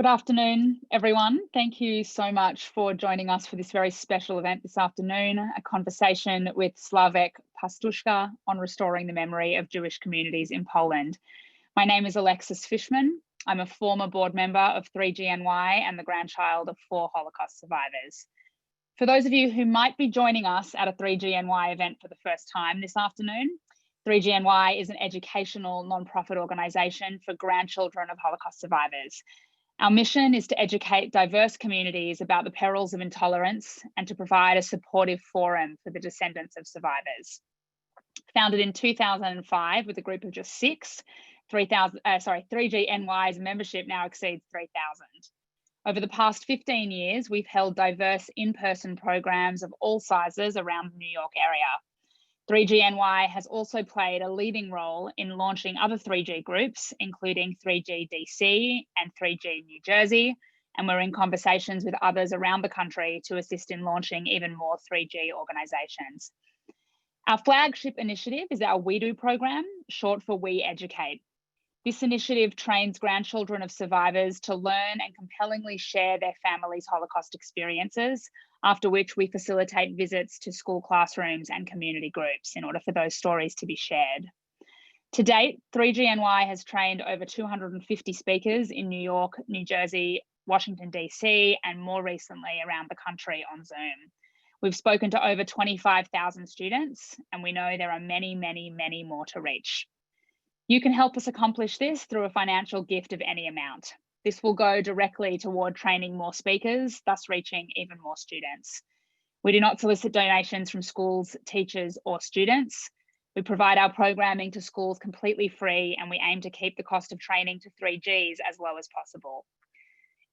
Good afternoon, everyone. Thank you so much for joining us for this very special event this afternoon, a conversation with Slavek Pastuszka on restoring the memory of Jewish communities in Poland. My name is Alexis Fishman. I'm a former board member of 3GNY and the grandchild of 4 Holocaust survivors. For those of you who might be joining us at a 3GNY event for the first time this afternoon, 3GNY is an educational non-profit organisation for grandchildren of Holocaust survivors. Our mission is to educate diverse communities about the perils of intolerance and to provide a supportive forum for the descendants of survivors. Founded in 2005 with a group of just 6, 3GNY's membership now exceeds 3,000. Over the past 15 years, we've held diverse in-person programs of all sizes around the New York area. 3GNY has also played a leading role in launching other 3G groups, including 3G DC and 3G New Jersey, and we're in conversations with others around the country to assist in launching even more 3G organisations. Our flagship initiative is our We Do program, short for We Educate. This initiative trains grandchildren of survivors to learn and compellingly share their families' Holocaust experiences, after which we facilitate visits to school classrooms and community groups in order for those stories to be shared. To date, 3GNY has trained over 250 speakers in New York, New Jersey, Washington, DC, and more recently around the country on Zoom. We've spoken to over 25,000 students, and we know there are many, many, many more to reach. You can help us accomplish this through a financial gift of any amount. This will go directly toward training more speakers, thus reaching even more students. We do not solicit donations from schools, teachers, or students. We provide our programming to schools completely free, and we aim to keep the cost of training to 3Gs as low as possible.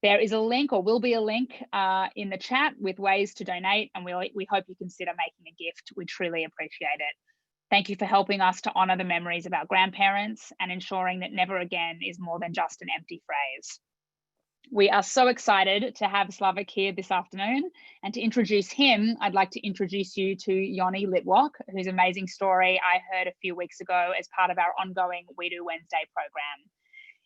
There is a link, or will be a link in the chat with ways to donate, and we hope you consider making a gift. We truly appreciate it. Thank you for helping us to honour the memories of our grandparents and ensuring that never again is more than just an empty phrase. We are so excited to have Slavek here this afternoon, and to introduce him, I'd like to introduce you to Yoni Litwak, whose amazing story I heard a few weeks ago as part of our ongoing We Do Wednesday program.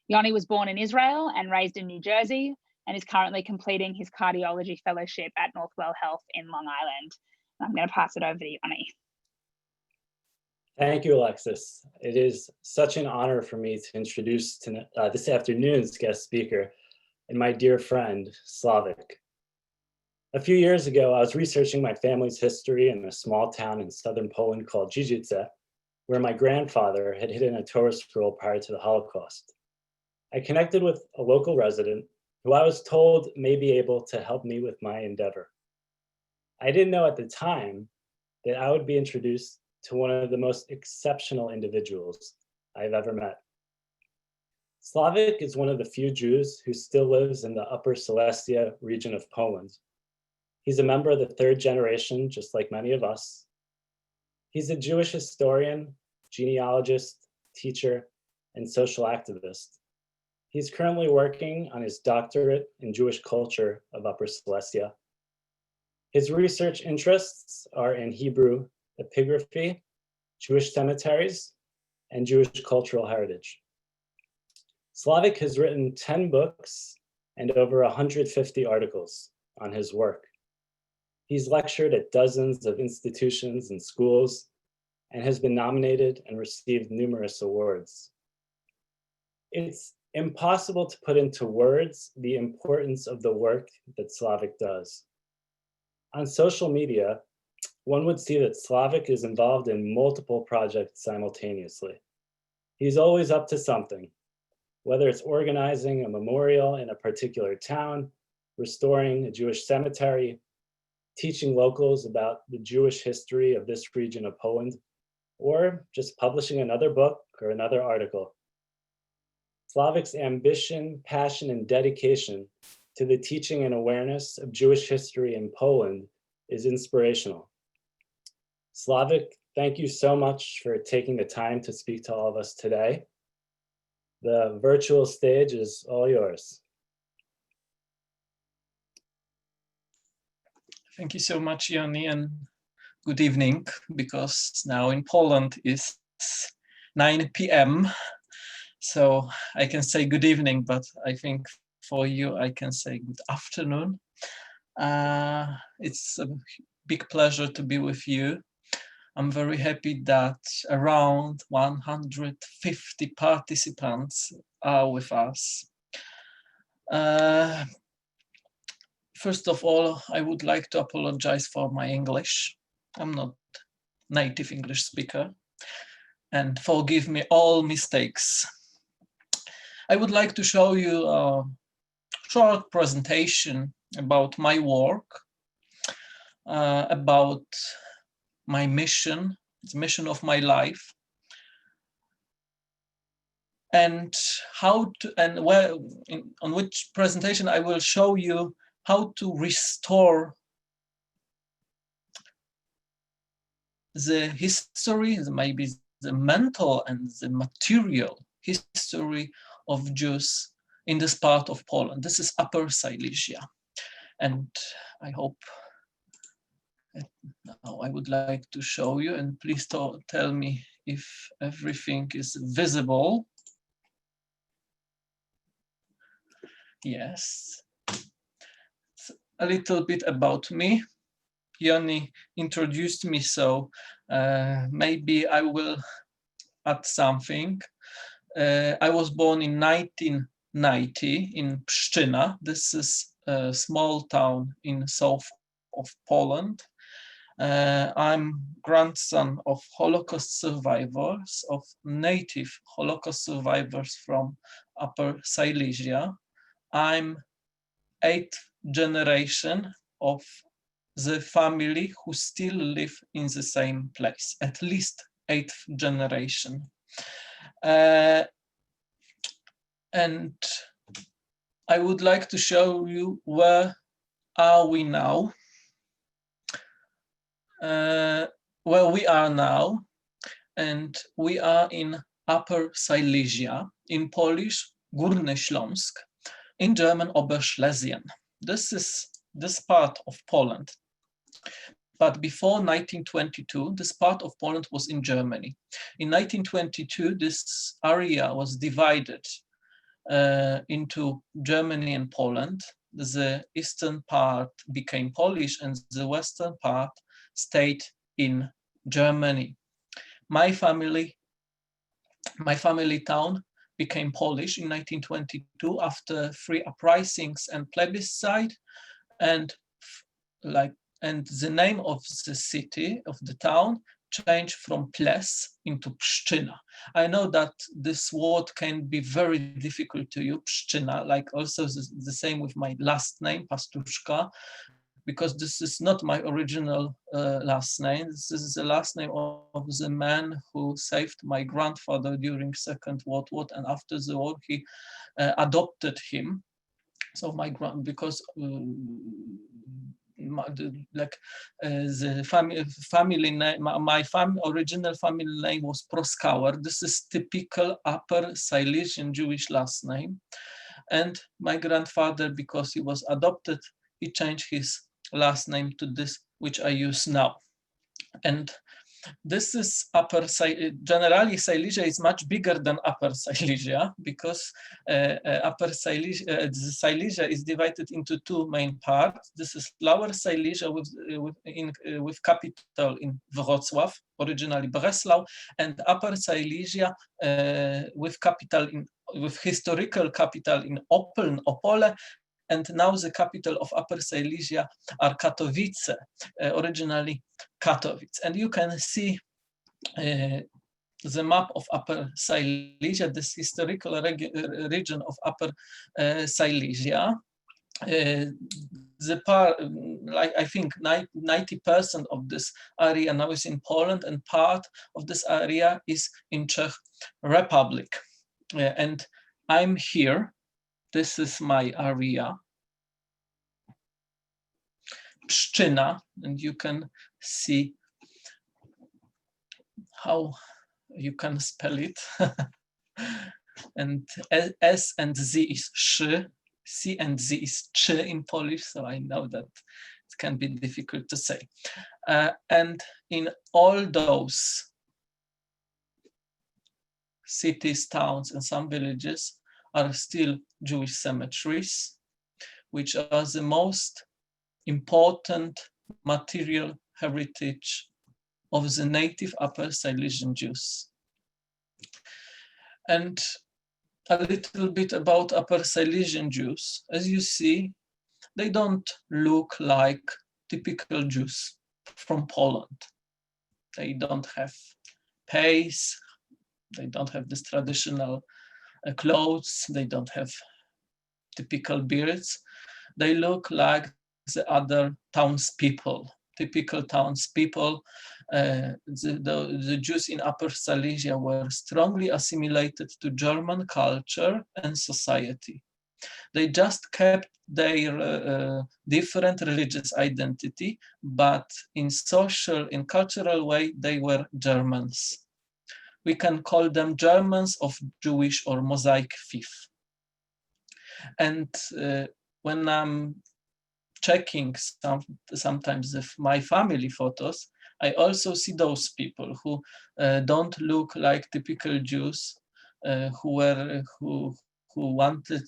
Yoni was born in Israel and raised in New Jersey, and is currently completing his cardiology fellowship at Northwell Health in Long Island. I'm going to pass it over to Yoni. Thank you, Alexis. It is such an honor for me to introduce this afternoon's guest speaker and my dear friend, Slavek. A few years ago, I was researching my family's history in a small town in southern Poland called Giżyce, where my grandfather had hidden a Torah scroll prior to the Holocaust. I connected with a local resident who I was told may be able to help me with my endeavor. I didn't know at the time that I would be introduced to one of the most exceptional individuals I've ever met. Slavek is one of the few Jews who still lives in the Upper Silesia region of Poland. He's a member of the 3rd generation, just like many of us. He's a Jewish historian, genealogist, teacher, and social activist. He's currently working on his doctorate in Jewish culture of Upper Silesia. His research interests are in Hebrew epigraphy, Jewish cemeteries, and Jewish cultural heritage. Slavek has written 10 books and over 150 articles on his work. He's lectured at dozens of institutions and schools and has been nominated and received numerous awards. It's impossible to put into words the importance of the work that Slavek does. On social media, one would see that Slavek is involved in multiple projects simultaneously. He's always up to something, whether it's organizing a memorial in a particular town, restoring a Jewish cemetery, teaching locals about the Jewish history of this region of Poland, or just publishing another book or another article. Slavek's ambition, passion, and dedication to the teaching and awareness of Jewish history in Poland is inspirational. Slavek, thank you so much for taking the time to speak to all of us today. The virtual stage is all yours. Thank you so much, Yoni, and good evening, because now in Poland is 9 p.m. So I can say good evening, but I think for you, I can say good afternoon. It's a big pleasure to be with you. I'm very happy that around 150 participants are with us. First of all, I would like to apologize for my English. I'm not native English speaker, and forgive me all mistakes. I would like to show you a short presentation about my work, about my mission, the mission of my life, and how to, and where, on which presentation I will show you how to restore the history, maybe the mental and the material history of Jews in this part of Poland. This is Upper Silesia. And I hope now I would like to show you, and please tell me if everything is visible. Yes. A little bit about me. Joni introduced me, so maybe I will add something. I was born in 1990 in Pszczyna. This is a small town in south of Poland. I'm grandson of Holocaust survivors, of native Holocaust survivors from Upper Silesia. I'm 8th generation of the family who still live in the same place, at least 8th generation. And I would like to show you where are we now, where we are now, and we are in Upper Silesia, in Polish Górny Śląsk, in German Oberschlesien. This is this part of Poland. But before 1922, this part of Poland was in Germany. In 1922, this area was divided into Germany and Poland. The eastern part became Polish and the western part stayed in Germany. My family town became Polish in 1922 after 3 uprisings and plebiscite, and the name of the city, of the town, changed from Ples into Pszczyna. I know that this word can be very difficult to you, Pszczyna, like also the same with my last name, Pastuszka, because this is not my original last name. This is the last name of the man who saved my grandfather during Second World War, and after the war he adopted him. So because the family name, my original family name was Proskauer. This is typical Upper Silesian Jewish last name. And my grandfather, because he was adopted, he changed his last name to this, which I use now. And this is generally Silesia is much bigger than Upper Silesia, because Upper Silesia, Silesia is divided into 2 main parts. This is Lower Silesia with capital in Wrocław, originally Breslau, and Upper Silesia with historical capital in Opole. And now the capital of Upper Silesia are Katowice, originally Katowice. And you can see the map of Upper Silesia, this historical region of Upper Silesia. I think 90% of this area now is in Poland, and part of this area is in Czech Republic. And I'm here. This is my area, Pszczyna, and you can see how you can spell it. And S and Z is sz, C and Z is ch in Polish, so I know that it can be difficult to say. And in all those cities, towns, and some villages, are still Jewish cemeteries, which are the most important material heritage of the native Upper Silesian Jews. And a little bit about Upper Silesian Jews. As you see, they don't look like typical Jews from Poland. They don't have pays, they don't have this traditional clothes, they don't have typical beards. They look like the other townspeople, typical townspeople. The Jews in Upper Silesia were strongly assimilated to German culture and society. They just kept their different religious identity, but in social, in cultural way, they were Germans. We can call them Germans of Jewish or Mosaic faith. And when I'm checking sometimes my family photos, I also see those people who don't look like typical Jews, who wanted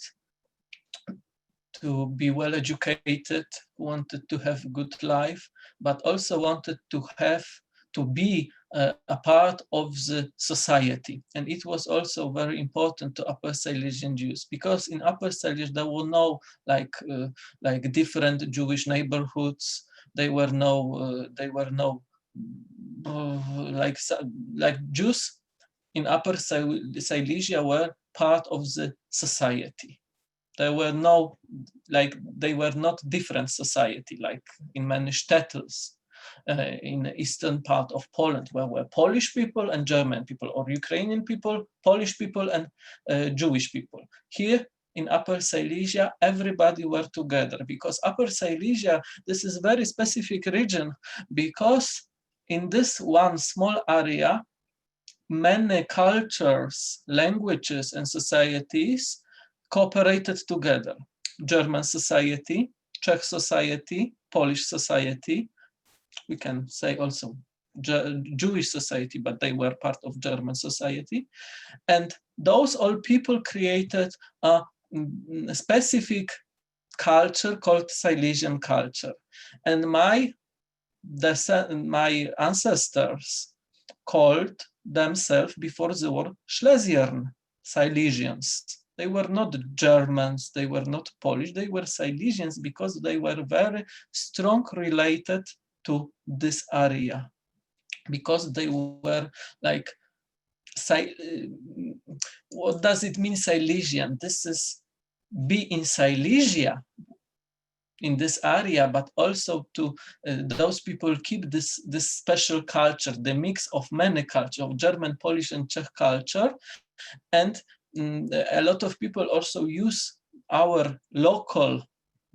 to be well educated, wanted to have a good life, but also wanted to be a part of the society. And it was also very important to Upper Silesian Jews, because in Upper Silesia there were no like different Jewish neighborhoods. They were no like Jews in Upper Silesia were part of the society. There were no, they were not different society, like in many shtetls in the eastern part of Poland, where were Polish people and German people, or Ukrainian people, Polish people and Jewish people. Here in Upper Silesia, everybody were together, because Upper Silesia, this is very specific region, because in this one small area, many cultures, languages, and societies cooperated together. German society, Czech society, Polish society, we can say also Jewish society, but they were part of German society. And those all people created a specific culture called Silesian culture. And my ancestors called themselves before the war Schlesiern Silesians. They were not Germans, they were not Polish, they were Silesians because they were very strong related to this area, because they were like, what does it mean Silesian? This is be in Silesia, in this area, but also to those people keep this special culture, the mix of many cultures, of German, Polish, and Czech culture. And a lot of people also use our local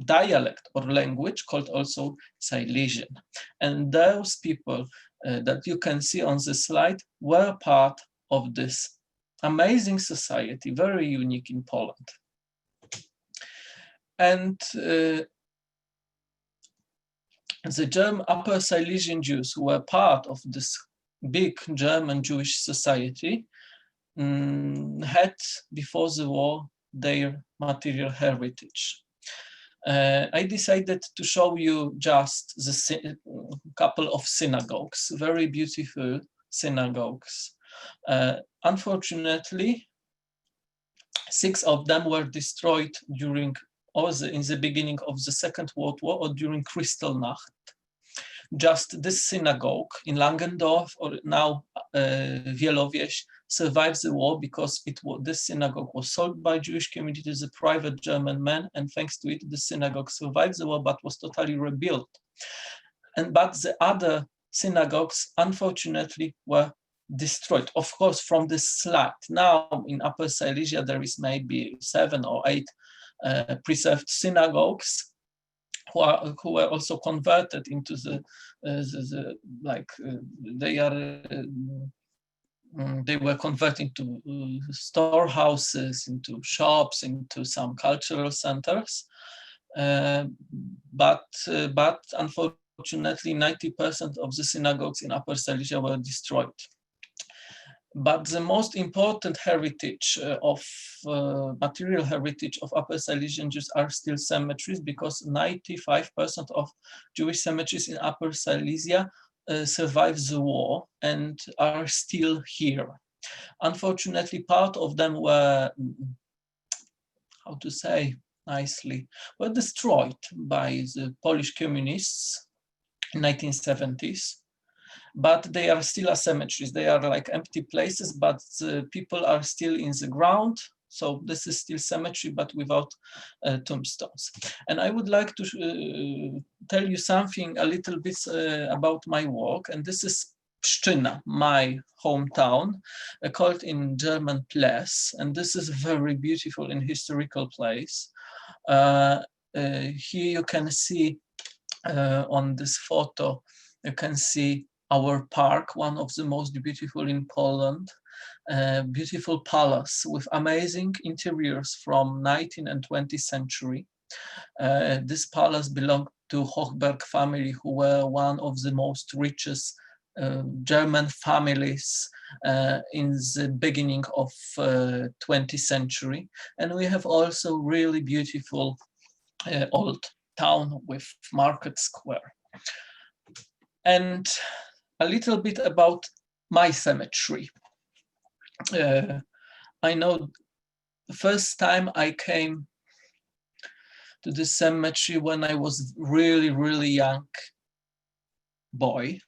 dialect or language called also Silesian. And those people that you can see on the slide were part of this amazing society, very unique in Poland. And the German Upper Silesian Jews who were part of this big German Jewish society had before the war their material heritage. I decided to show you just the couple of synagogues, very beautiful synagogues. Unfortunately, 6 of them were destroyed during in the beginning of the Second World War or during Kristallnacht. Just this synagogue in Langendorf, or now Wielowieś, survived the war because this synagogue was sold by Jewish community to the private German man, and thanks to it, the synagogue survived the war but was totally rebuilt. But the other synagogues, unfortunately, were destroyed. Of course, from this slide, now in Upper Silesia, there is maybe 7 or 8 preserved synagogues who were also converted into they were converted into storehouses, into shops, into some cultural centers. But unfortunately, 90% of the synagogues in Upper Silesia were destroyed. But the most important heritage material heritage of Upper Silesian Jews are still cemeteries, because 95% of Jewish cemeteries in Upper Silesia survived the war and are still here. Unfortunately, part of them were, how to say nicely, were destroyed by the Polish communists in 1970s. But they are still cemeteries. They are like empty places, but the people are still in the ground. So this is still cemetery, but without tombstones. And I would like to tell you something a little bit about my work. And this is Pszczyna, my hometown, called in German Ples. And this is a very beautiful and historical place. Here you can see on this photo, you can see our park, one of the most beautiful in Poland, beautiful palace with amazing interiors from 19th and 20th century. This palace belonged to Hochberg family, who were one of the most richest German families in the beginning of 20th century. And we have also really beautiful old town with Market Square. And a little bit about my cemetery. I know the first time I came to the cemetery when I was really, really young boy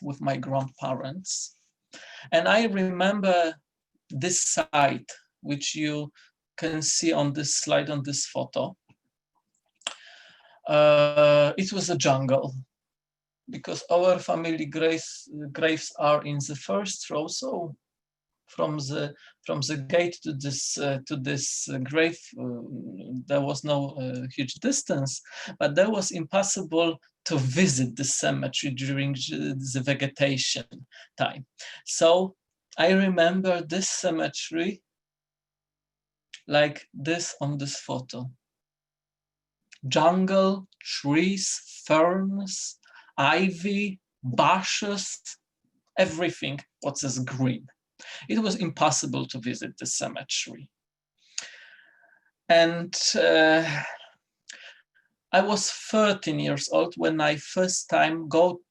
with my grandparents. And I remember this site, which you can see on this slide, on this photo. It was a jungle, because our family graves are in the first row. So from the gate to this grave, there was no huge distance, but that was impossible to visit the cemetery during the vegetation time. So I remember this cemetery like this on this photo. Jungle, trees, ferns, ivy, bushes, everything what is green. It was impossible to visit the cemetery. And I was 13 years old when I first time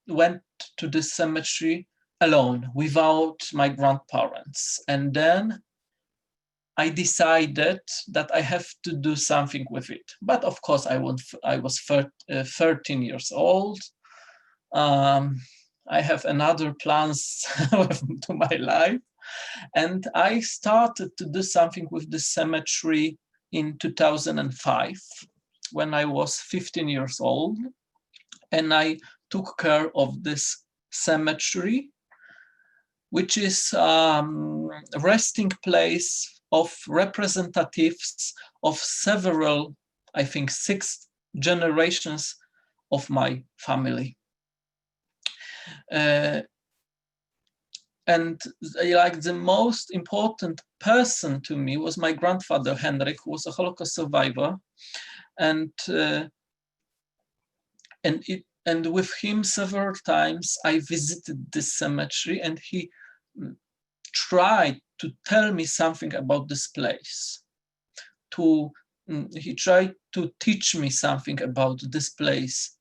went to the cemetery alone, without my grandparents. And then I decided that I have to do something with it. But of course, I was 13 years old. I have another plans to my life. And I started to do something with the cemetery in 2005, when I was 15 years old. And I took care of this cemetery, which is a resting place of representatives of several, I think 6 generations of my family. And like the most important person to me was my grandfather, Henryk, who was a Holocaust survivor. And with him several times I visited this cemetery, and he tried to tell me something about this place. He tried to teach me something about this place.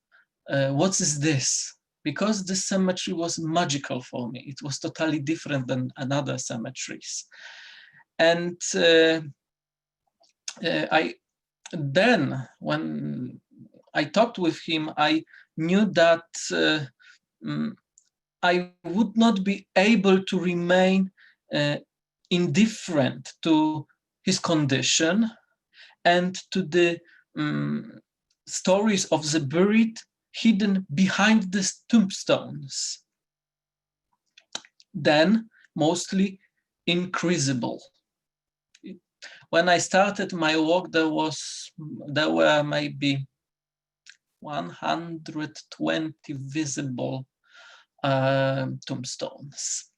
What is this? Because this cemetery was magical for me. It was totally different than another cemeteries. And then when I talked with him, I knew that I would not be able to remain indifferent to his condition and to the stories of the buried hidden behind these tombstones, then mostly increasable. When I started my work, there were maybe 120 visible tombstones.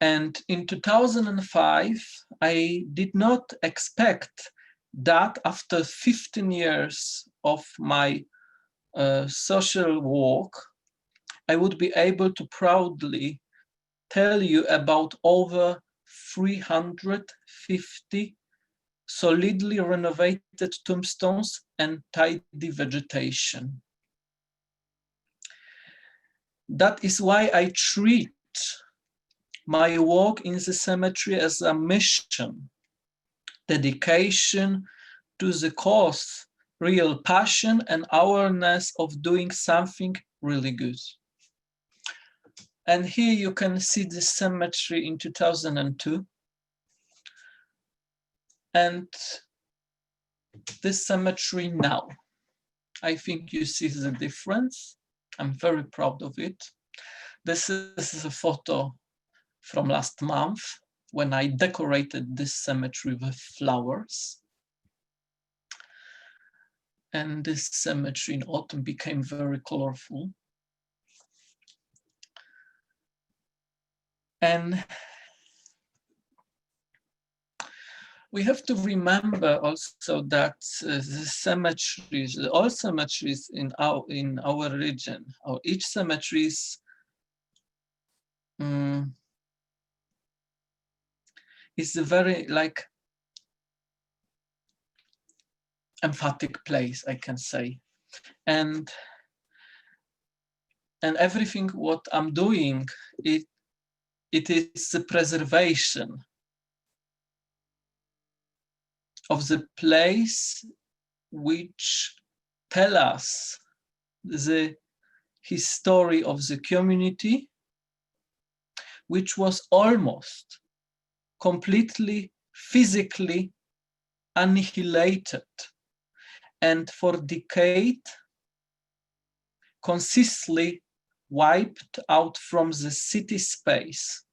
And in 2005, I did not expect that after 15 years of my social work, I would be able to proudly tell you about over 350 solidly renovated tombstones and tidy vegetation. That is why I treat my work in the cemetery as a mission, dedication to the cause, real passion and awareness of doing something really good. And here you can see the cemetery in 2002. And this cemetery now. I think you see the difference. I'm very proud of it. This is a photo from last month when I decorated this cemetery with flowers. And this cemetery in autumn became very colorful. And we have to remember also that the cemeteries, all cemeteries in our region, or each cemetery is a very emphatic place, I can say, and everything what I'm doing, it is the preservation of the place which tell us the history of the community, which was almost completely physically annihilated and for decades consistently wiped out from the city space.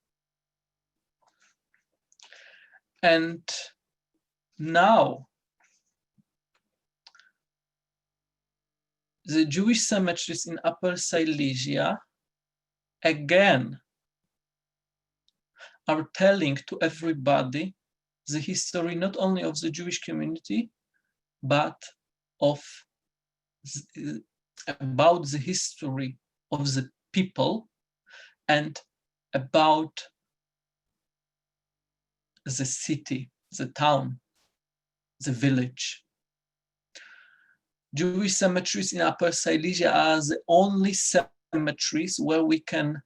And now the Jewish cemeteries in Upper Silesia again are telling to everybody the history not only of the Jewish community, but about the history of the people and about the city, the town, the village. Jewish cemeteries in Upper Silesia are the only cemeteries where we can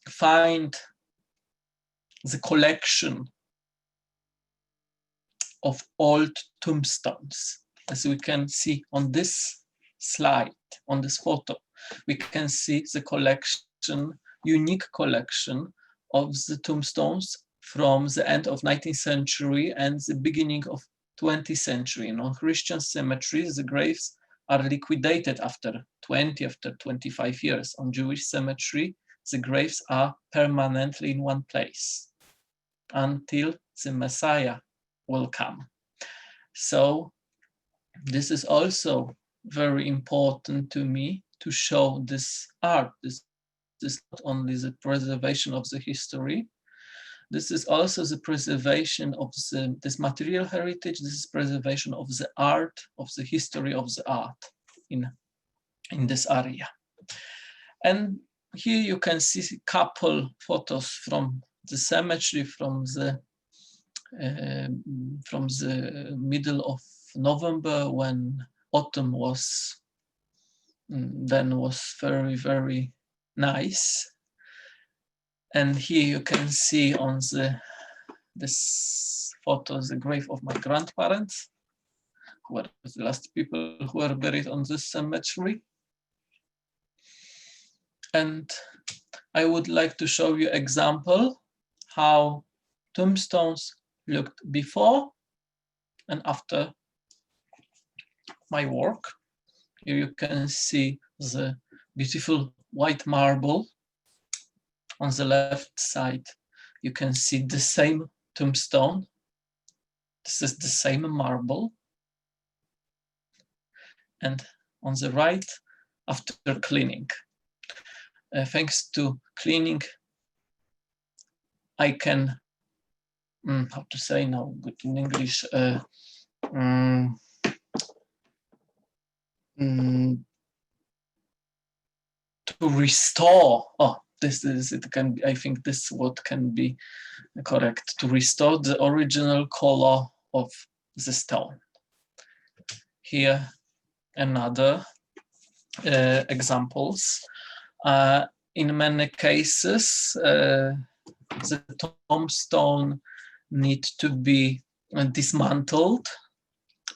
find the collection of old tombstones. As we can see on this slide, on this photo, we can see the collection, unique collection of the tombstones from the end of 19th century and the beginning of 20th century. In Christian cemeteries, the graves are liquidated after 20, after 25 years. On Jewish cemetery, the graves are permanently in one place until the Messiah will come. So this is also very important to me to show this art. This is not only the preservation of the history, this is also the preservation of this material heritage, this is preservation of the art, of the history of the art in this area. And here you can see a couple photos from the cemetery from the middle of November when autumn was very, very nice. And here you can see on this photo the grave of my grandparents, who were the last people who were buried on this cemetery. And I would like to show you example how tombstones looked before and after my work. Here you can see the beautiful white marble. On the left side, you can see the same tombstone. This is the same marble. And on the right, after cleaning. Thanks to cleaning, I can, how to say now, good in English, to restore, this is, it can be, I think this what can be correct, to restore the original color of the stone. Here another examples. In many cases, the tombstone need to be dismantled,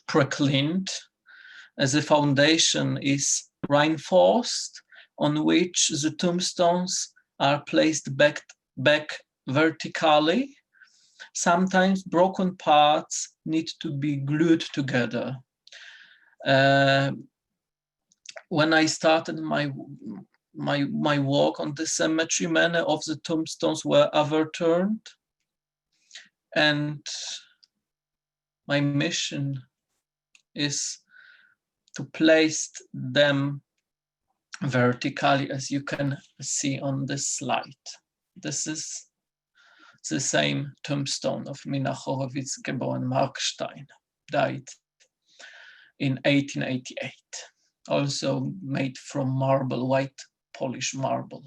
pre-cleaned, as the foundation is reinforced, on which the tombstones are placed back vertically. Sometimes broken parts need to be glued together. When I started my work on the cemetery, many of the tombstones were overturned, and my mission is to place them vertically, as you can see on this slide. This is the same tombstone of Mina Horowitz geboren Markstein, died in 1888, also made from marble, white Polish marble.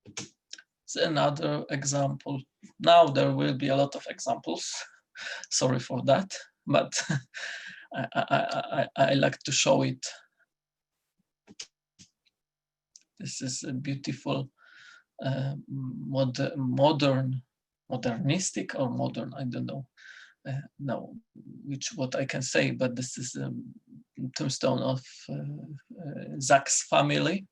It's another example. Now there will be a lot of examples. Sorry for that, but I like to show it. This is a beautiful modernistic or modern, I don't know what I can say, but this is a tombstone of Zach's family.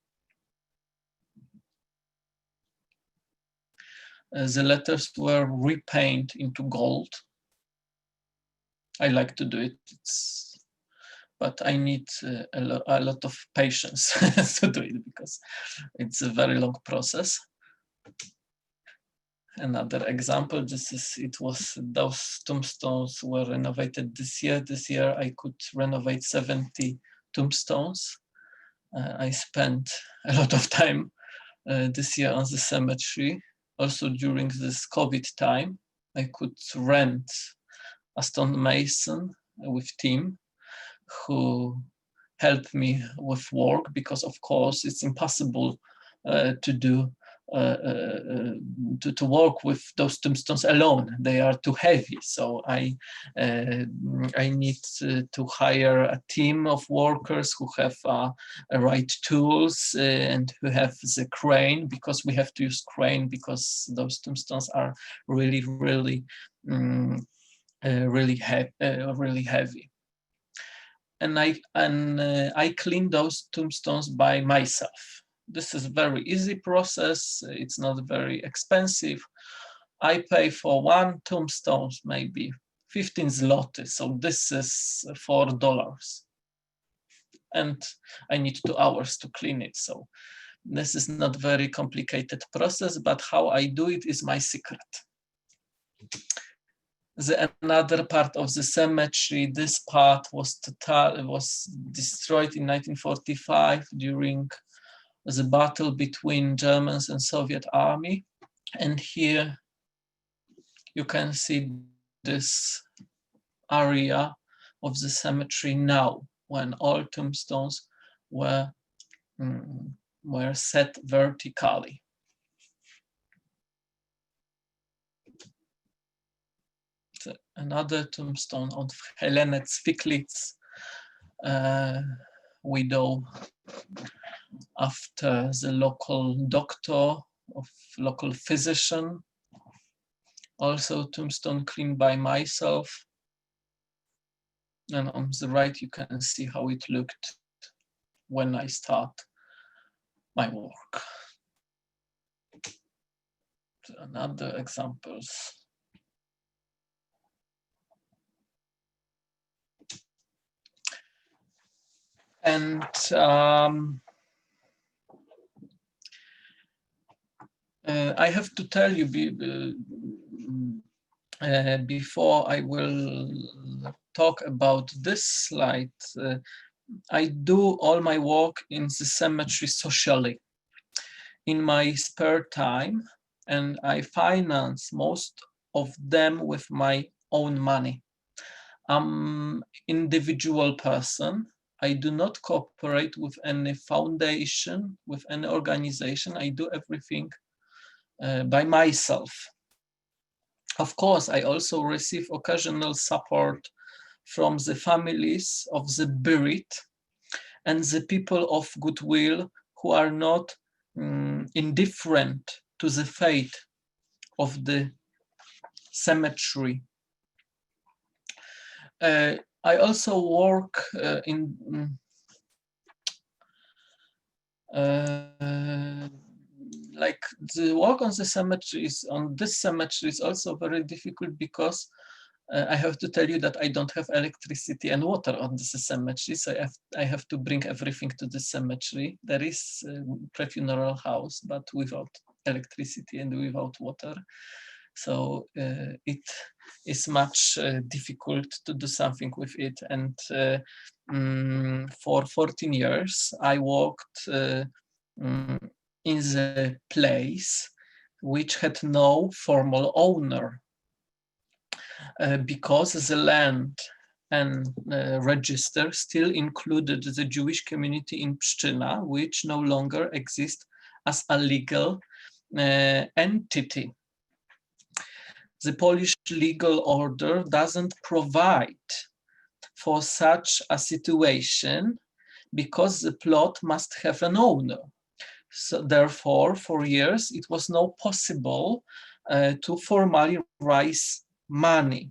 The letters were repainted into gold. I like to do it, but I need a lot of patience to do it, because it's a very long process. Another example, those tombstones were renovated this year. This year I could renovate 70 tombstones. I spent a lot of time this year on the cemetery. Also during this COVID time, I could rent a stonemason with team who helped me with work, because of course it's impossible to work with those tombstones alone. They are too heavy, so I need to hire a team of workers who have right tools and who have the crane, because we have to use crane, because those tombstones are really heavy. And I clean those tombstones by myself. This is a very easy process. It's not very expensive. I pay for one tombstone maybe 15 zloty, so this is $4. And I need 2 hours to clean it. So this is not very complicated process, but how I do it is my secret. Another part of the cemetery, this part was destroyed in 1945 during the battle between Germans and Soviet army. And here you can see this area of the cemetery now, when all tombstones were set vertically. Another tombstone of Helene Zwiklitz, widow after the local doctor, local physician. Also tombstone cleaned by myself. And on the right you can see how it looked when I start my work. Another examples. And I have to tell you before I will talk about this slide, I do all my work in the cemetery socially, in my spare time, and I finance most of them with my own money. I'm an individual person. I do not cooperate with any foundation, with any organization. I do everything by myself. Of course, I also receive occasional support from the families of the buried and the people of goodwill who are not indifferent to the fate of the cemetery. I also work like the work on the cemeteries, on this cemetery is also very difficult because I have to tell you that I don't have electricity and water on this cemetery, so I have to bring everything to the cemetery. There is a pre-funeral house, but without electricity and without water. So it is much difficult to do something with it. And for 14 years, I worked in the place which had no formal owner because the land and register still included the Jewish community in Pszczyna, which no longer exists as a legal entity. The Polish legal order doesn't provide for such a situation because the plot must have an owner. So therefore, for years, it was not possible to formally raise money.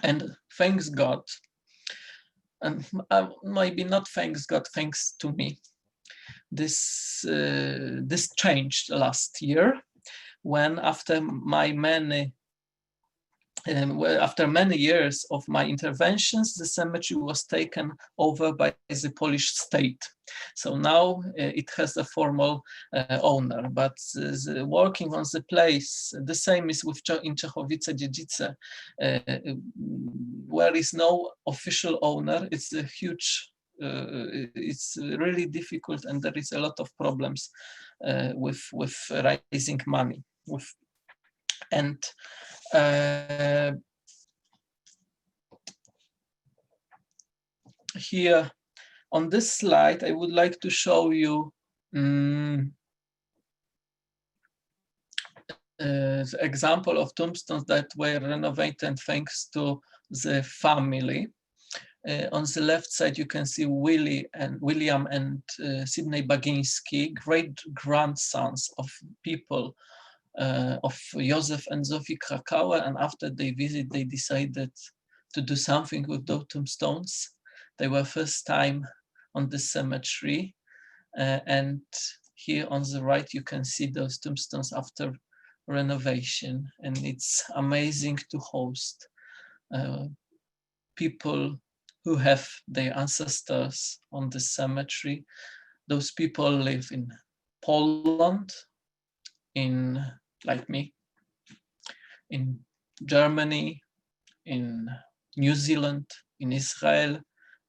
And thanks God, and maybe not thanks God, thanks to me, this changed last year when after many years of my interventions, the cemetery was taken over by the Polish state. So now it has a formal owner, but working on the place, the same is with in Czechowice-Dziedzice, where is no official owner. It's a huge, it's really difficult, and there is a lot of problems with raising money. Here on this slide, I would like to show you the example of tombstones that were renovated thanks to the family. On the left side, you can see William and Sydney Bagiński, great grandsons of people of Joseph and Zofii Krakauer, and after they visit, they decided to do something with those tombstones. They were first time on the cemetery, and here on the right you can see those tombstones after renovation, and it's amazing to host people who have their ancestors on the cemetery. Those people live in Poland, in, like me, in Germany, in New Zealand, in Israel,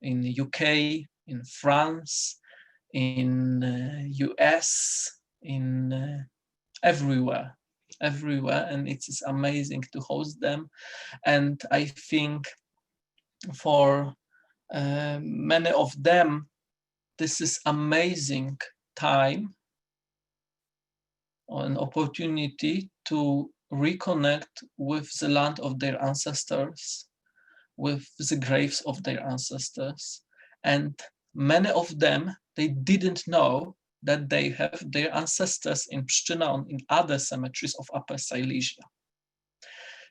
in the UK, in France, in US, in everywhere, and it is amazing to host them. And I think for many of them, this is amazing time, an opportunity to reconnect with the land of their ancestors, with the graves of their ancestors. And many of them, they didn't know that they have their ancestors in Pszczyna and in other cemeteries of Upper Silesia.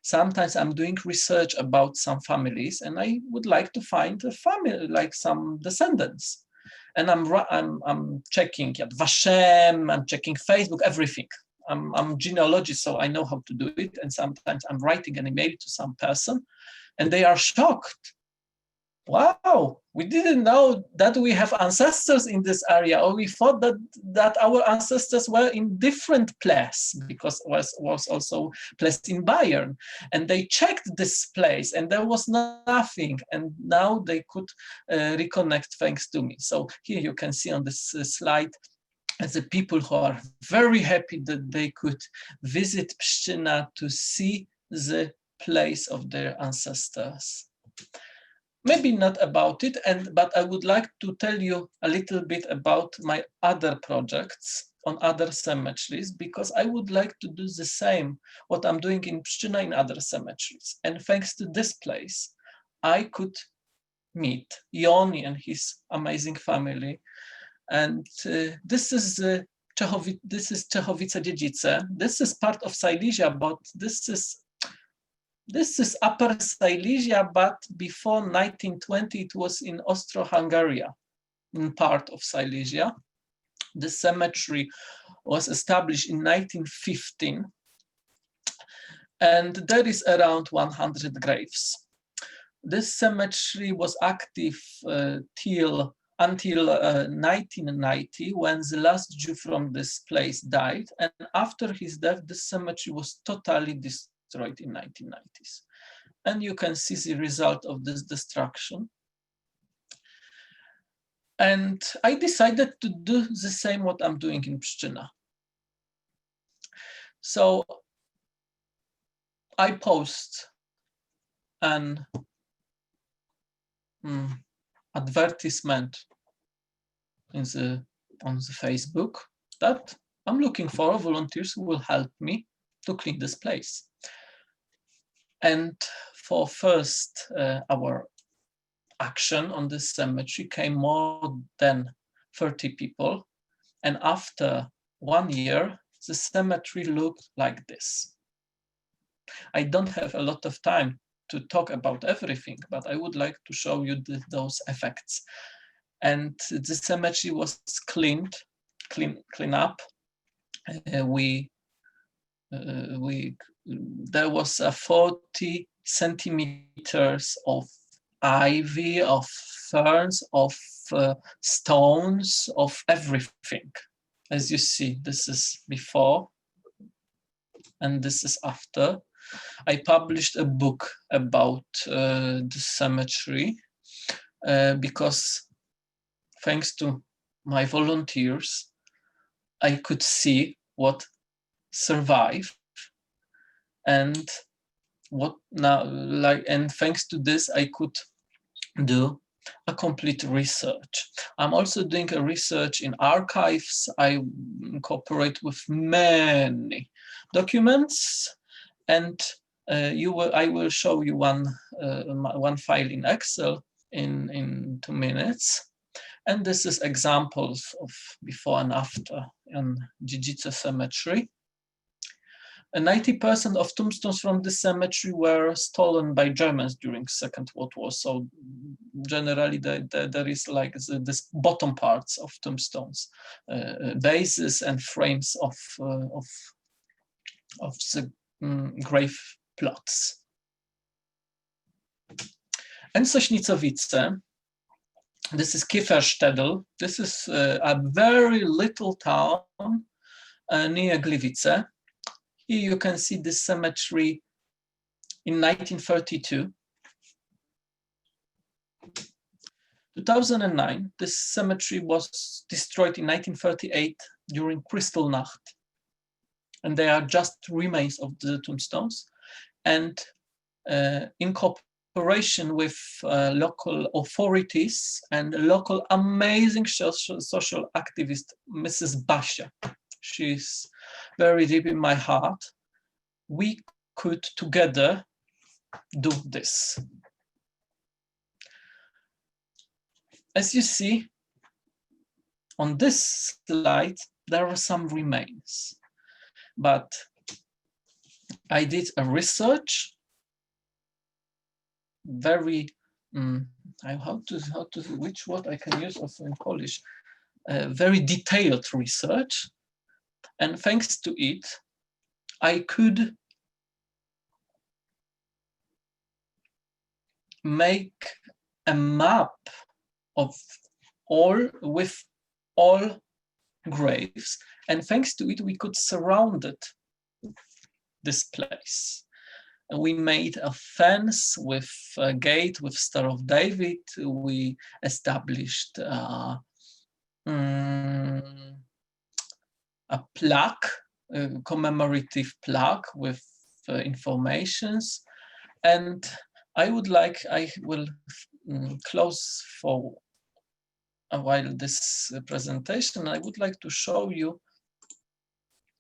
Sometimes I'm doing research about some families and I would like to find a family, like some descendants. And I'm checking Yad Vashem, I'm checking Facebook, everything. I'm a genealogist, so I know how to do it. And sometimes I'm writing an email to some person and they are shocked. Wow, we didn't know that we have ancestors in this area, or we thought that our ancestors were in different place, because was also placed in Bayern. And they checked this place and there was nothing. And now they could reconnect thanks to me. So here you can see on this slide the people who are very happy that they could visit Pszczyna to see the place of their ancestors. maybe not about it, but I would like to tell you a little bit about my other projects on other cemeteries, because I would like to do the same, what I'm doing in Pszczyna in other cemeteries. And thanks to this place, I could meet Yoni and his amazing family. And this is Czechowice-Dziedzice. This is part of Silesia, but this is Upper Silesia, but before 1920 it was in Austro-Hungary, in part of Silesia. The cemetery was established in 1915, and there is around 100 graves. This cemetery was active until 1990, when the last Jew from this place died, and after his death, this cemetery was totally destroyed in 1990s. And you can see the result of this destruction. And I decided to do the same what I'm doing in Pszczyna. So I post an advertisement on the Facebook that I'm looking for volunteers who will help me to clean this place. And for first our action on this cemetery came more than 30 people. And after 1 year, the cemetery looked like this. I don't have a lot of time to talk about everything, but I would like to show you those effects. And the cemetery was clean up. There was a 40 centimeters of ivy, of ferns, of stones, of everything. As you see, this is before and this is after. I published a book about the cemetery because thanks to my volunteers, I could see what survived and what now, and thanks to this, I could do a complete research. I'm also doing a research in archives. I cooperate with many documents, and I will show you one file in Excel in 2 minutes. And this is examples of before and after in Dziedzice Cemetery. And 90% of tombstones from this cemetery were stolen by Germans during Second World War. So generally there is like this bottom parts of tombstones, bases and frames of the grave plots. And Sośnicowice, this is Kieferstedel. This is a very little town near Gliwice. Here you can see this cemetery in 1932. 2009, this cemetery was destroyed in 1938 during Kristallnacht. And they are just remains of the tombstones. And in cooperation with local authorities and local amazing social activist, Mrs. Basia, she's very deep in my heart, we could together do this. As you see on this slide, there are some remains, but I did a research, very which word I can use also in Polish, very detailed research, and thanks to it, I could make a map of all graves, and thanks to it, we could surround this place. And we made a fence with a gate with Star of David. We established a plaque, a commemorative plaque with informations. And I will close for a while this presentation. I would like to show you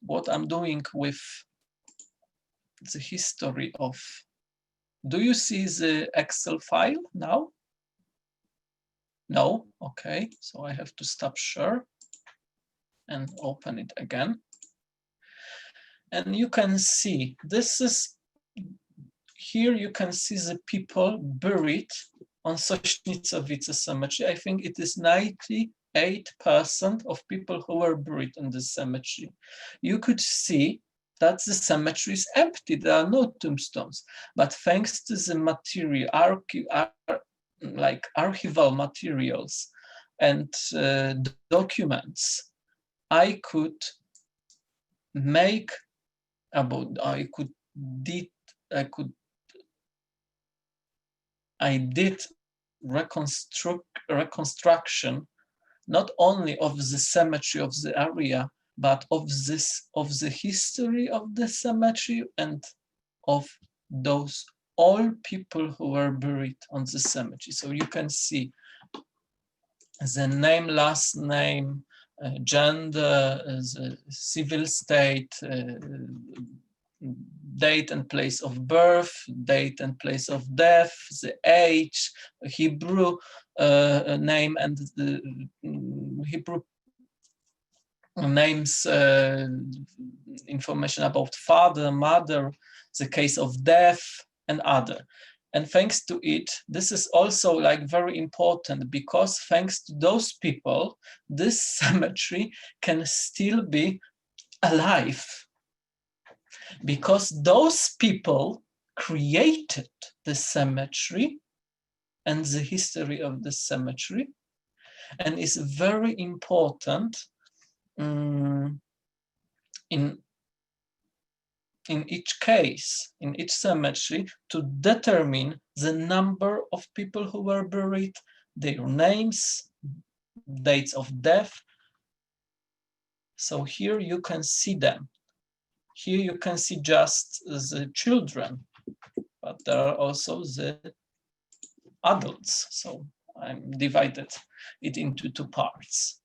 what I'm doing with the history of. Do you see the Excel file now? No, okay, so I have to stop share and open it again. And you can see, this is, here you can see the people buried on Sośnicowice cemetery. I think it is 98% of people who were buried in this cemetery. You could see that the cemetery is empty, there are no tombstones, but thanks to the material, like archival materials and documents, I did reconstruction not only of the cemetery of the area, but of the history of the cemetery and of those all people who were buried on the cemetery. So you can see the name, last name, gender, the civil state, date and place of birth, date and place of death, the age, Hebrew name, and the Hebrew names, information about father, mother, the case of death, and other. And thanks to it, this is also like very important, because thanks to those people, this cemetery can still be alive, because those people created the cemetery and the history of the cemetery, and is very important in each case, in each cemetery, to determine the number of people who were buried, their names, dates of death. So here you can see them. Here you can see just the children, but there are also the adults. So I'm divided it into two parts.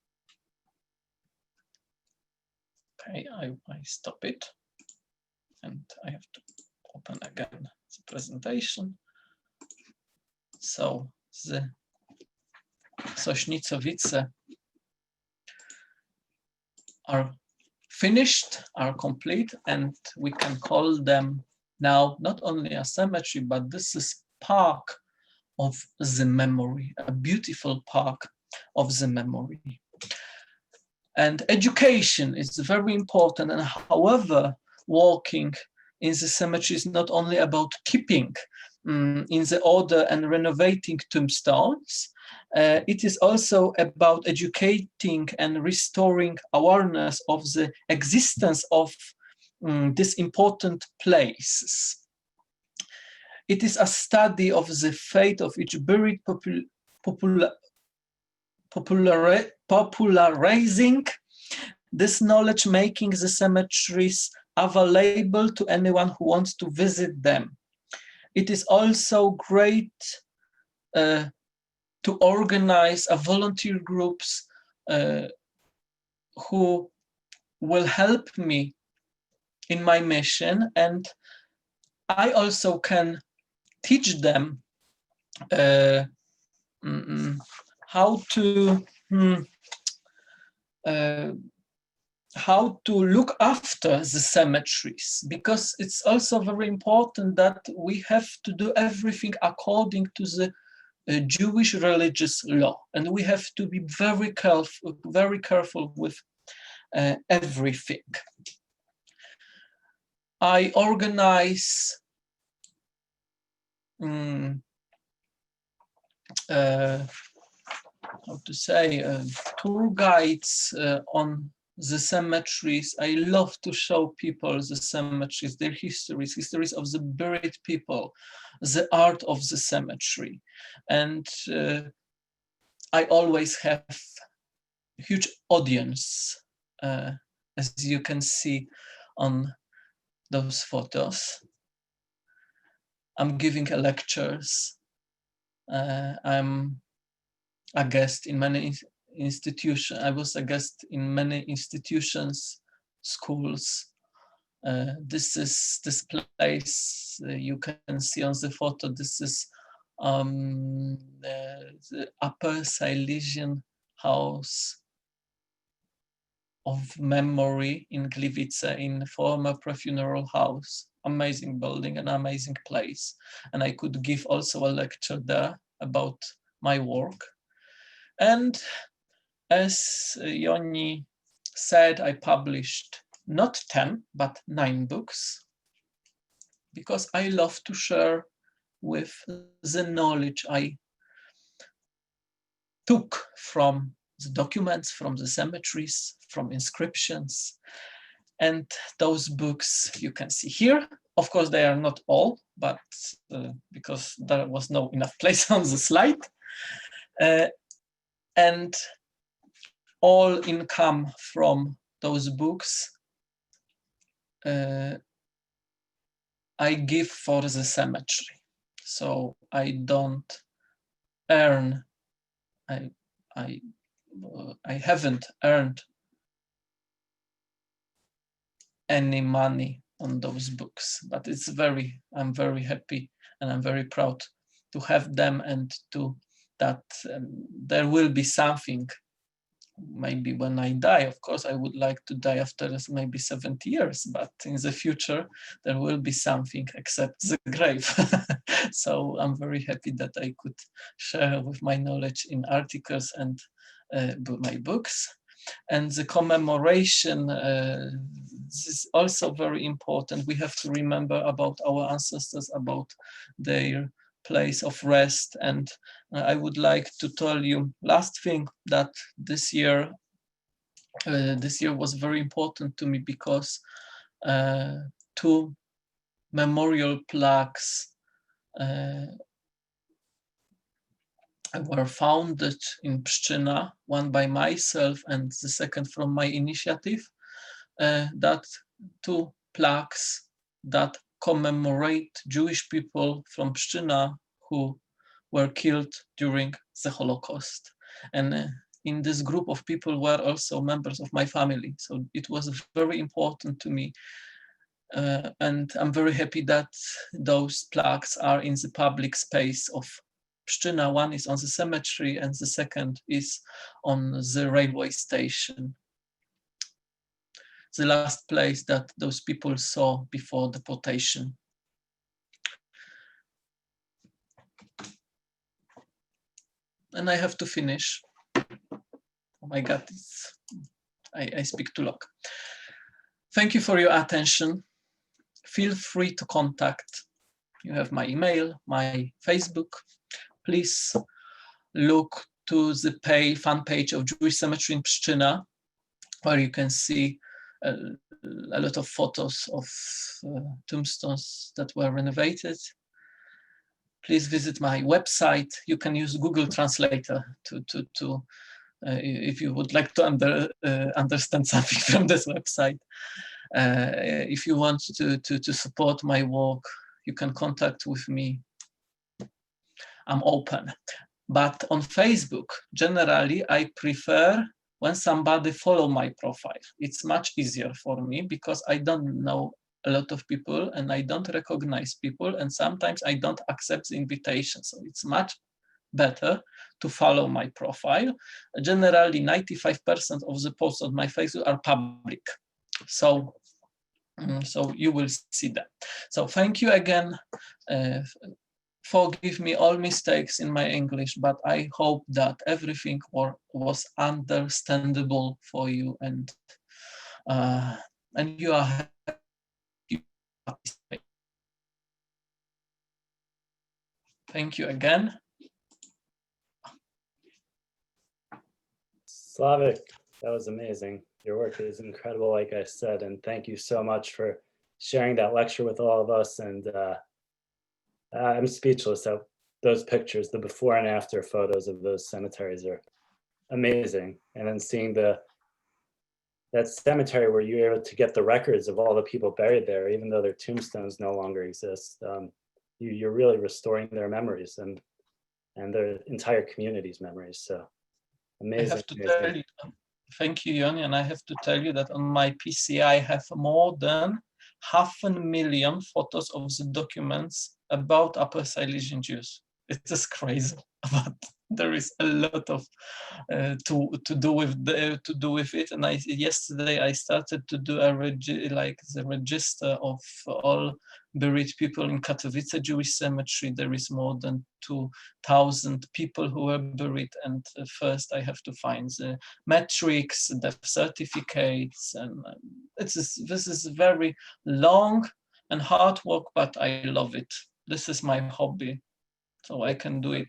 Okay, I stop it. And I have to open again the presentation. So the Sośnicowice are finished, are complete, and we can call them now not only a cemetery, but this is park of the memory, a beautiful park of the memory. And education is very important, and however, walking in the cemetery is not only about keeping in the order and renovating tombstones, it is also about educating and restoring awareness of the existence of these important places. It is a study of the fate of each buried popularizing this knowledge, making the cemeteries available to anyone who wants to visit them. It is also great to organize volunteer groups who will help me in my mission, and I also can teach them how to look after the cemeteries, because it's also very important that we have to do everything according to the Jewish religious law, and we have to be very careful with everything. I organize tour guides on the cemeteries. I love to show people the cemeteries, their histories of the buried people, the art of the cemetery. And I always have a huge audience, as you can see on those photos. I'm giving lectures I'm a guest in many institutions. I was a guest in many institutions, schools. This is this place you can see on the photo. This is the Upper Silesian House of Memory in Gliwice, in former pre-funeral house. Amazing building, an amazing place. And I could give also a lecture there about my work. And as Joni said, I published not 10, but 9 books, because I love to share with the knowledge I took from the documents, from the cemeteries, from inscriptions. And those books you can see here. Of course, they are not all, but because there was no enough place on the slide. And all income from those books I give for the cemetery. So I don't earn, I haven't earned any money on those books, but I'm very happy and I'm very proud to have them, and to that there will be something. Maybe when I die, of course, I would like to die after maybe 70 years, but in the future, there will be something except the grave. So I'm very happy that I could share with my knowledge in articles and my books. And the commemoration, this is also very important. We have to remember about our ancestors, about their place of rest. And I would like to tell you last thing, that this year was very important to me, because 2 memorial plaques were founded in Pszczyna, one by myself and the second from my initiative. That 2 plaques that commemorate Jewish people from Pszczyna who were killed during the Holocaust. And in this group of people were also members of my family. So it was very important to me. And I'm very happy that those plaques are in the public space of Pszczyna. One is on the cemetery and the second is on the railway station. The last place that those people saw before deportation. And I have to finish. Oh my God, I speak too long. Thank you for your attention. Feel free to contact. You have my email, my Facebook. Please look to the fan page of Jewish Cemetery in Pszczyna, where you can see a lot of photos of tombstones that were renovated. Please visit my website. You can use Google Translator to if you would like to understand something from this website. If you want to support my work, you can contact with me. I'm open. But on Facebook, generally, I prefer when somebody follow my profile. It's much easier for me because I don't know a lot of people and I don't recognize people, and sometimes I don't accept the invitation. So it's much better to follow my profile. Generally, 95% of the posts on my Facebook are public. So you will see that. So thank you again. Forgive me all mistakes in my English, but I hope that everything was understandable for you, and you are happy. Thank you again. Slavik, that was amazing. Your work is incredible, like I said, and thank you so much for sharing that lecture with all of us. And I'm speechless at those pictures. The before and after photos of those cemeteries are amazing. And then seeing that cemetery where you were able to get the records of all the people buried there, even though their tombstones no longer exist, you're really restoring their memories. And and their entire community's memories. So I amazing. have to tell you, thank you, Yoni, and I have to tell you that on my PC I have more than 500,000 photos of the documents about Upper Silesian Jews. It is crazy, but there is a lot of to do with it. And yesterday I started to do the register of all buried people in Katowice Jewish Cemetery. There is more than 2,000 people who were buried, and first I have to find the metrics, death certificates, and this is very long and hard work, but I love it. This is my hobby, so I can do it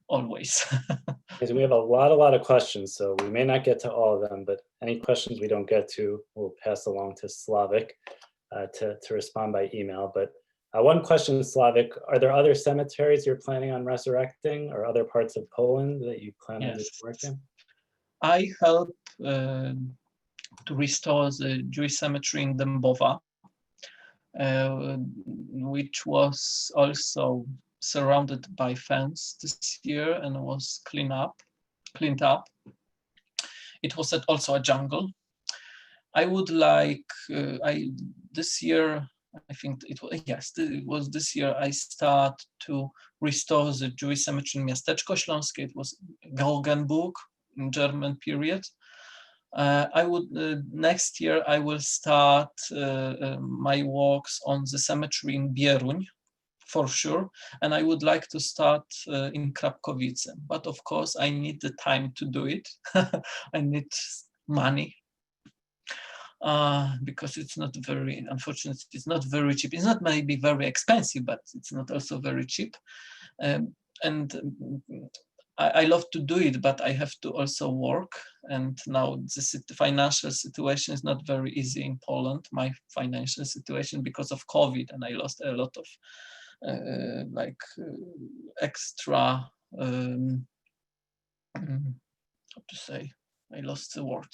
always. We have a lot of questions, so we may not get to all of them, but any questions we don't get to, we'll pass along to Slavik to respond by email. But one question, Slavik, are there other cemeteries you're planning on resurrecting, or other parts of Poland that you plan on doing work in? I help to restore the Jewish cemetery in Dębowa, which was also surrounded by fence this year and was cleaned up. It was also a jungle. I would like, this year, I think it was this year, I start to restore the Jewish cemetery in Miasteczko Śląskie. It was Georgenburg in German period. Next year I will start my works on the cemetery in Bieruń, for sure, and I would like to start in Krapkowice, but of course I need the time to do it. I need money because it's not very, unfortunately, it's not very cheap. It's not maybe very expensive, but it's not also very cheap. And I love to do it, but I have to also work. And now the financial situation is not very easy in Poland, my financial situation, because of COVID, and I lost a lot of extra, how to say, I lost the word,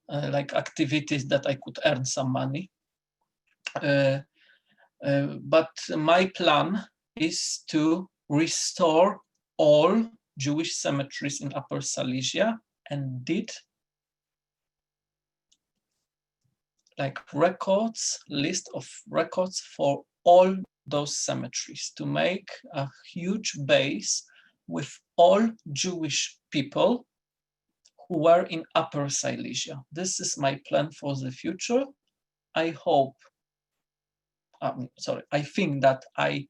like activities that I could earn some money. But my plan is to restore all Jewish cemeteries in Upper Silesia, and did list of records for all those cemeteries, to make a huge base with all Jewish people who were in Upper Silesia. This is my plan for the future. I think that I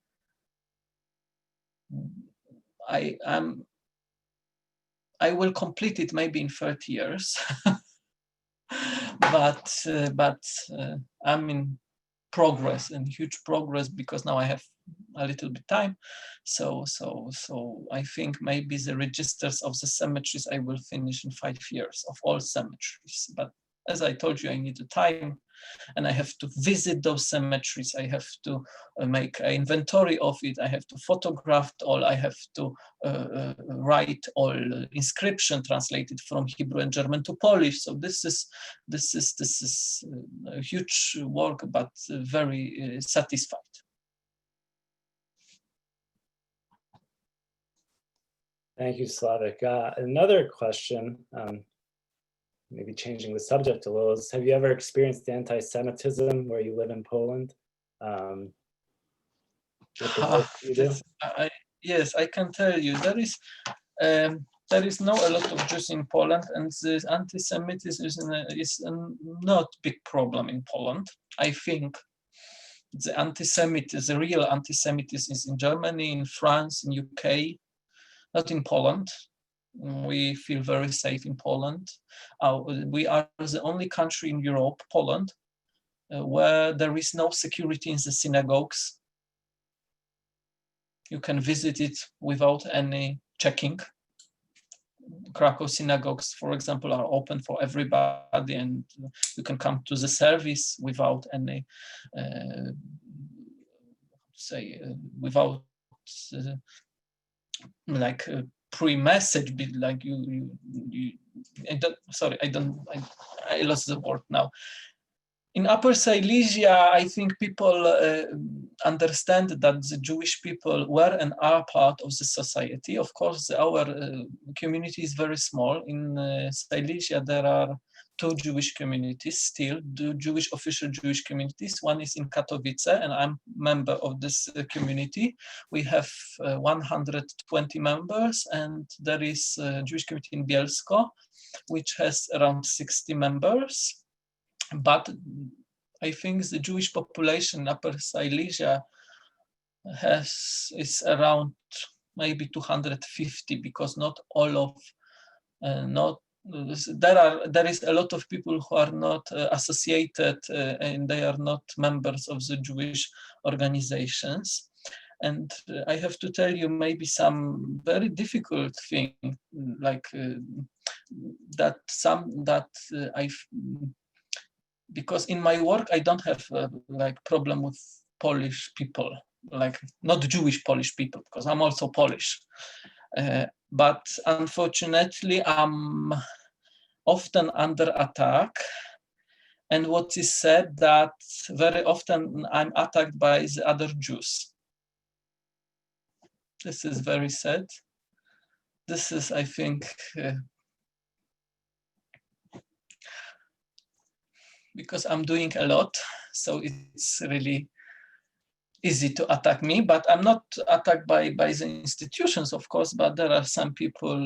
will complete it maybe in 30 years, but I'm in progress, and huge progress, because now I have a little bit time. So I think maybe the registers of the cemeteries I will finish in 5 years of all cemeteries. But as I told you, I need the time, and I have to visit those cemeteries. I have to make an inventory of it. I have to photograph all. I have to write all inscription translated from Hebrew and German to Polish. So this is a huge work, but very satisfied. Thank you, Slavik. Another question, maybe changing the subject a little, is have you ever experienced anti-Semitism where you live in Poland? Yes, I can tell you there is no a lot of Jews in Poland, and the anti-Semitism is not big problem in Poland. I think the real anti-Semitism is in Germany, in France, in UK, not in Poland. We feel very safe in Poland. We are the only country in Europe, Poland, where there is no security in the synagogues. You can visit it without any checking. Krakow synagogues, for example, are open for everybody, and you can come to the service without any, without like a pre-message, like I lost the word now. In Upper Silesia, I think people understand that the Jewish people were and are part of the society. Of course, our community is very small. In Silesia, there are two Jewish communities still, two official Jewish communities. One is in Katowice, and I'm member of this community. We have 120 members, and there is a Jewish community in Bielsko, which has around 60 members. But I think the Jewish population in Upper Silesia is around maybe 250, because not all of there is a lot of people who are not associated and they are not members of the Jewish organizations. And I have to tell you maybe some very difficult thing, like because in my work, I don't have like problem with Polish people, like not Jewish Polish people, because I'm also Polish. But unfortunately, I'm often under attack. And what is said that very often I'm attacked by the other Jews. This is very sad. This is, I think, because I'm doing a lot, so it's really easy to attack me, but I'm not attacked by the institutions, of course, but there are some people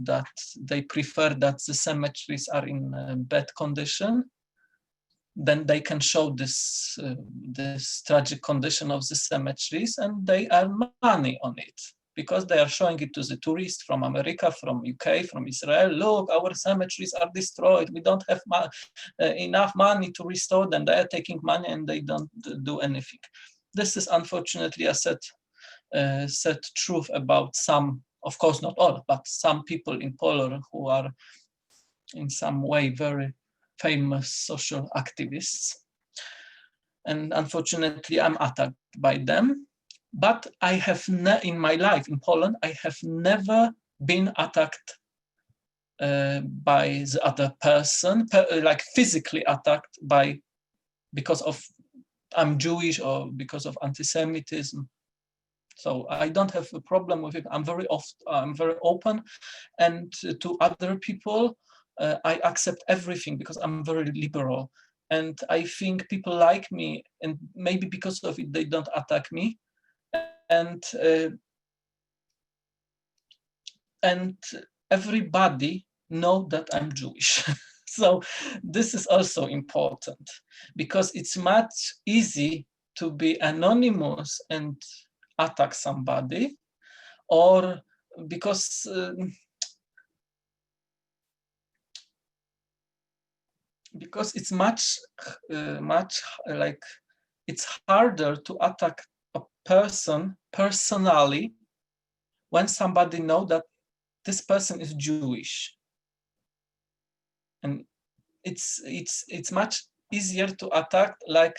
that they prefer that the cemeteries are in bad condition. Then they can show this tragic condition of the cemeteries, and they earn money on it, because they are showing it to the tourists from America, from UK, from Israel. Look, our cemeteries are destroyed. We don't have enough money to restore them. They are taking money and they don't do anything. This is unfortunately a sad truth about some, of course not all, but some people in Poland who are in some way very famous social activists. And unfortunately, I'm attacked by them. But I have in my life in Poland, I have never been attacked by the other person, like physically attacked because of I'm Jewish or because of anti-Semitism. So I don't have a problem with it. I'm very open, and to other people, I accept everything because I'm very liberal. And I think people like me, and maybe because of it, they don't attack me. And everybody know that I'm Jewish. So this is also important, because it's much easy to be anonymous and attack somebody, or because it's much like it's harder to attack a person personally when somebody know that this person is Jewish. And it's much easier to attack like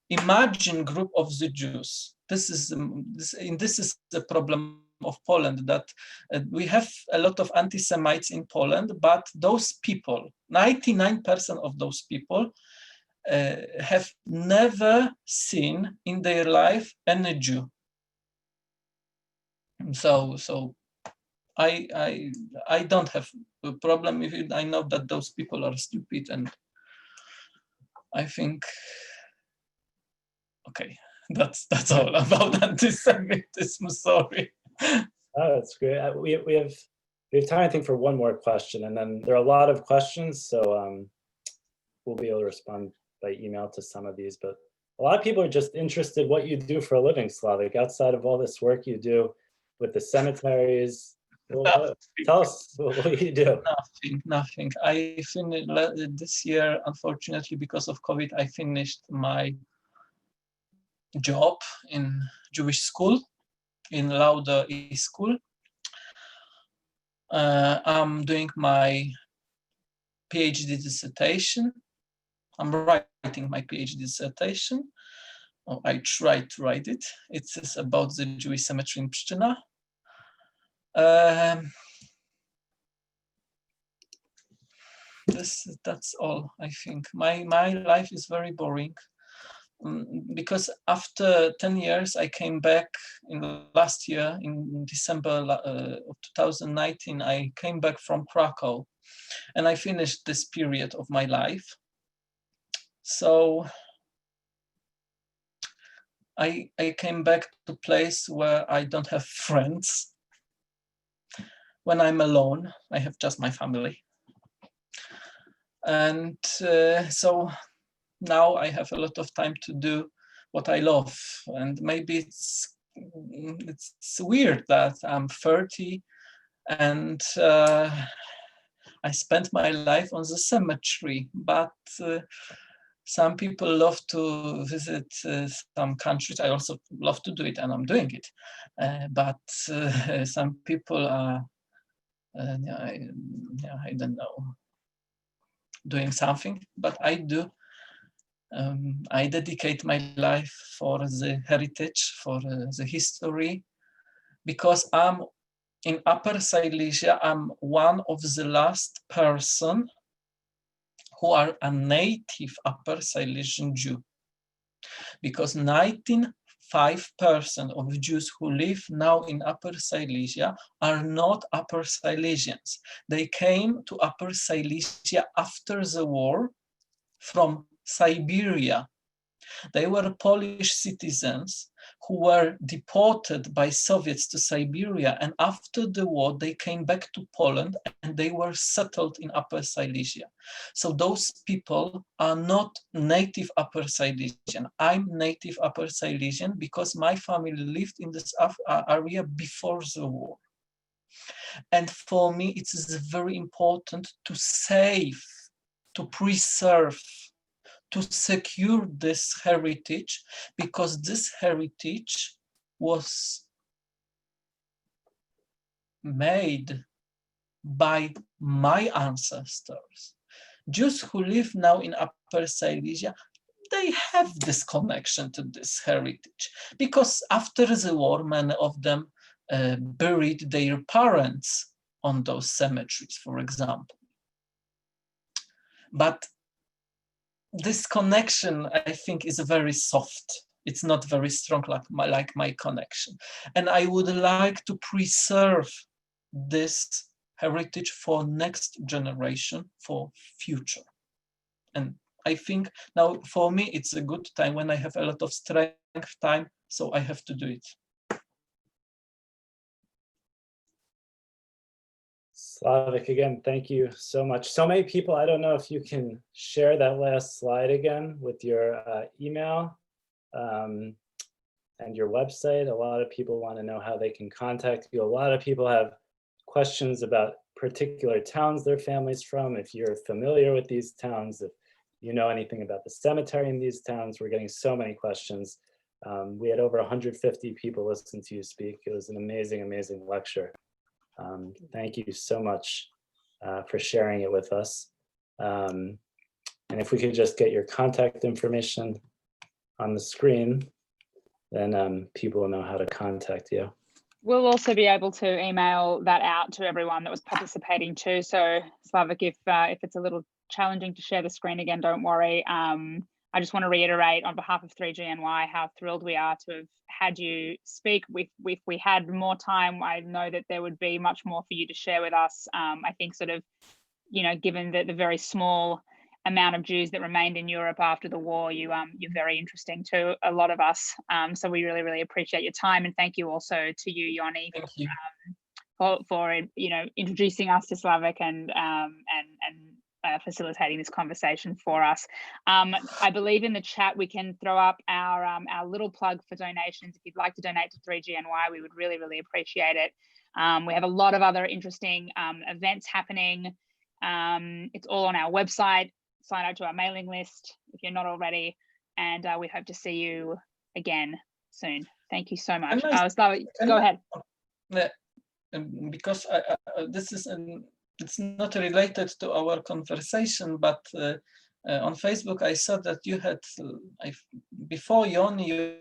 imagine group of the Jews. This is the problem of Poland, that we have a lot of anti-Semites in Poland, but those people, 99% of those people, have never seen in their life any Jew. So I don't have a problem with it. I know that those people are stupid, and I think, okay, that's all about anti-Semitism. Sorry. Oh, that's great. We have time, I think, for one more question, and then there are a lot of questions, so we'll be able to respond by email to some of these. But a lot of people are just interested what you do for a living, Slavik, outside of all this work you do with the cemeteries. Tell us what you do. Nothing. I finished this year, unfortunately, because of COVID, I finished my job in Jewish school, in Lauda school. I'm doing my PhD dissertation. I'm writing my PhD dissertation. I tried to write it. It's about the Jewish cemetery in Pszczyna. That's all, I think. My life is very boring. Because after 10 years, I came back in last year, in December of 2019, I came back from Krakow and I finished this period of my life. So I came back to a place where I don't have friends. When I'm alone, I have just my family. And so now I have a lot of time to do what I love. And maybe it's weird that I'm 30 and I spent my life on the cemetery, but some people love to visit some countries. I also love to do it, and I'm doing it. But some people are, I don't know, doing something, but I do. I dedicate my life for the heritage, for the history, because I'm in Upper Silesia. I'm one of the last person who are a native Upper Silesian Jew, because 95% of Jews who live now in Upper Silesia are not Upper Silesians. They came to Upper Silesia after the war from Siberia. They were Polish citizens who were deported by Soviets to Siberia, and after the war they came back to Poland and they were settled in Upper Silesia. So those people are not native Upper Silesian. I'm native Upper Silesian because my family lived in this area before the war. And for me, it is very important to save, to preserve, to secure this heritage, because this heritage was made by my ancestors. Jews who live now in Upper Silesia, they have this connection to this heritage, because after the war, many of them buried their parents on those cemeteries, for example. But this connection, I think, is very soft. It's not very strong like my connection. And I would like to preserve this heritage for next generation, for future. And I think now for me, it's a good time when I have a lot of strength time, so I have to do it. Slavik, again, thank you so much. So many people, I don't know if you can share that last slide again with your email and your website. A lot of people want to know how they can contact you. A lot of people have questions about particular towns their family's from. If you're familiar with these towns, if you know anything about the cemetery in these towns, we're getting so many questions. We had over 150 people listen to you speak. It was an amazing, amazing lecture. Thank you so much for sharing it with us. And if we could just get your contact information on the screen, then people will know how to contact you. We'll also be able to email that out to everyone that was participating too. So Slavik, if it's a little challenging to share the screen again, don't worry. I just want to reiterate on behalf of 3GNY how thrilled we are to have had you speak. If we had more time, I know that there would be much more for you to share with us. I think sort of, you know, given the very small amount of Jews that remained in Europe after the war, you're very interesting to a lot of us. So we really, really appreciate your time, and thank you also to you, Yoni, for you know, introducing us to Slavik and facilitating this conversation for us. I believe in the chat we can throw up our little plug for donations. If you'd like to donate to 3GNY, we would really, really appreciate it. We have a lot of other interesting events happening. It's all on our website. Sign up to our mailing list if you're not already, and we hope to see you again soon. Thank you so much. Go ahead. Because this is it's not related to our conversation, but on Facebook I saw that you had before Yoni, you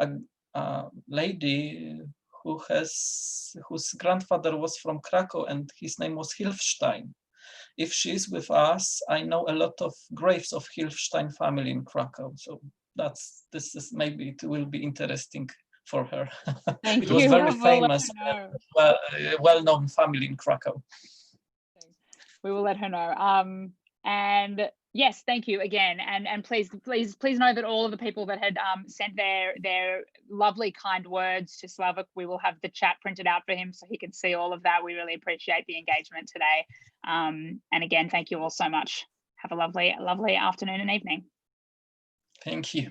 a lady whose grandfather was from Krakow, and his name was Hilfstein. If she's with us, I know a lot of graves of Hilfstein family in Krakow. So maybe it will be interesting for her. Thank It was you. very We'll let famous, her know. well-known family in Krakow. We will let her know. And yes, thank you again. And please know that all of the people that had sent their lovely kind words to Slavik, we will have the chat printed out for him so he can see all of that. We really appreciate the engagement today. And again, thank you all so much. Have a lovely afternoon and evening. Thank you.